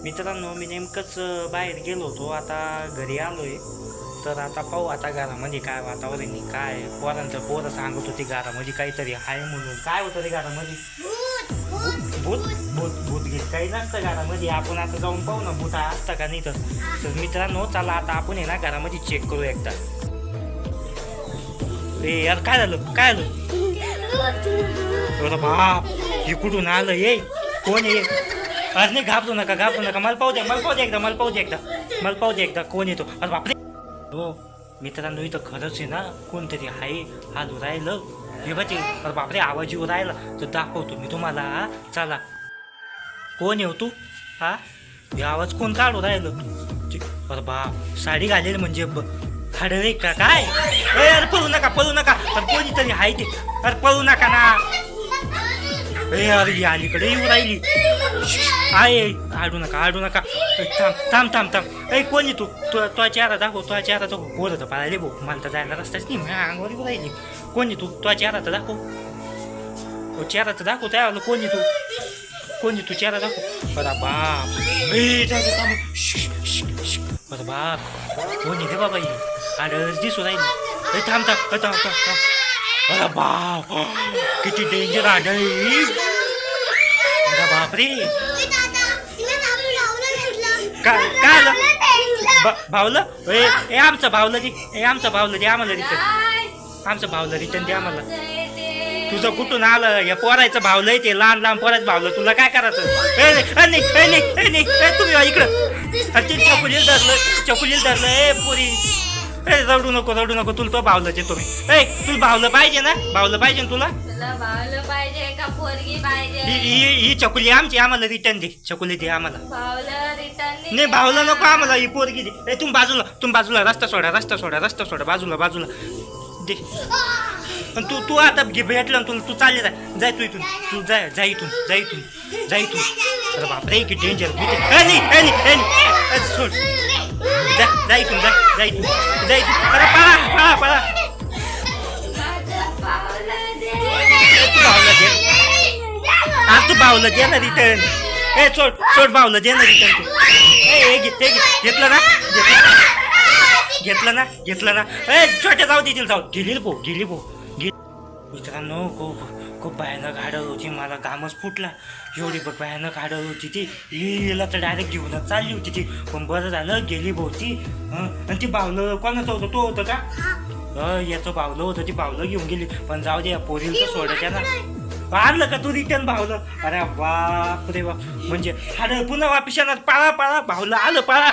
मित्रांनो, मी नेमकंच बाहेर गेलो होतो, आता घरी आलोय. तर आता पाहू आता घरामध्ये काय वातावरण आहे, काय पोरांचं पोरं सांगत होती घरामध्ये काहीतरी आहे म्हणून. काय होतं रे घरामध्ये? भूत भूत भूत गीत काही नसतं घरामध्ये. आपण आता जाऊन पाहू ना भूत असतं का नाही. तर मित्रांनो, चला आता आपण आहे ना घरामध्ये चेक करू एकदा. ए यार, काय झालं काय झालं? अरे बाप, हे कुठून आलं? ये कोण आहे? अरे नाही, घाबरू नका घाबरू नका. मला पाहू द्या, मला पाहू द्या एकदा, मला पाहू द्या एकदा, मला पाहू द्या एकदा. कोण येतो? अरे बापरे. हो मित्रांनो, इथं खरंच आहे ना, कोणतरी आहे हालू राहिलं. हे बघे, अरे बापरे, आवाज येऊ राहिला. तर दाखवतो मी तुम्हाला. चला, कोण येऊ तू? हा, हे आवाज कोण काढू राहिलं? अरे बाप, साडी घालेली म्हणजे हाडळे का काय? अरे पळू नका पळू नका. अरे कोणीतरी आहे ते. अरे पळू नका ना. अरे अलीकडे येऊ राहिली. आहे, आडू नका आडू नका. थांब थांब थांब थांब. कोणी तू? तो चेहरा दाखव, तो चेहरा दाखव. बोलत पाहिले भाऊ, मला तर जायला रस्ताच नाही. मी अंगावर येऊ राहिली. कोणी तू? तो चेहरा तर दाखव. चेहरा तर दाखव त्याला. कोणी तू? कोणी तू? चेहरा दाखव. अरे बाप, अरे बाप, कोणी रे बाबा? आडच दिसू राहिली. थांब थांब थांब थांब थांब. अरे बाप, किती डेंजर आढळ. अरे बाप रे. काय काय आलं? भावलं? ए आमचं भावलं दे. आमचं भावलं दे आम्हाला रिटर्न. आमचं भावलं रिटर्न दे आम्हाला. तुझं कुठून आलं? या पोरायचं भावलंय ते. लहान लहान पोरायचं भावलं. तुला काय करायचं? तुम्ही इकडं. चकुलीला धरलं, चकुलीला धरलं. पोरी, रडू नको रडू नको. तुला तो भावलं जे तुम्ही. तुला भावलं पाहिजे ना? भावलं पाहिजे ना तुला? ही चकुली आमची, आम्हाला रिटर्न दे. चकुली दे आम्हाला. नाही भावलं नको आम्हाला. ही पोरगी दे. तुम्ही बाजूला रस्ता सोडा, रस्ता सोडा, रस्ता सोडा. बाजूला बाजूला दे. तू आता भेटलं तुला. तू चालले जाय तू इथून. तू जा इथून, जा इथून, जा इथून. अरे बापरे, की डेंजर. सोड. जा इथून, जा इथून, जा इथून. अरे पळा पळा पळा. तू भावलं दे ना रिटर्न. सोड सोड, भावलं दे ना रिटर्न तू. घेतलं ना? घेतलं ना? घेतलं ना? छोट्या जाऊ देतील. जाऊ गेली पो, गेली पो. मित्रांनो, खूप भयानक हाडळ होती. मला घामच फुटला. एवढी भयानक हाडळ होती ती. हिला तर डायरेक्ट घेऊनच चालली होती ती. पण बरं झालं गेली भाऊती. आणि ती बावलं कोणाचं होतं? तो होतं का? याचं बावलं होतं. ती बावलं घेऊन गेली. पण जाऊ दे, पोरीला तर सोडायच्या ना. आणलं का तू रिटर्न भावलं? अरे बाप रे बाप. म्हणजे हाडळ पुन्हा वापिस येणार. पाळा पाळा, भावलं आलं पाळा.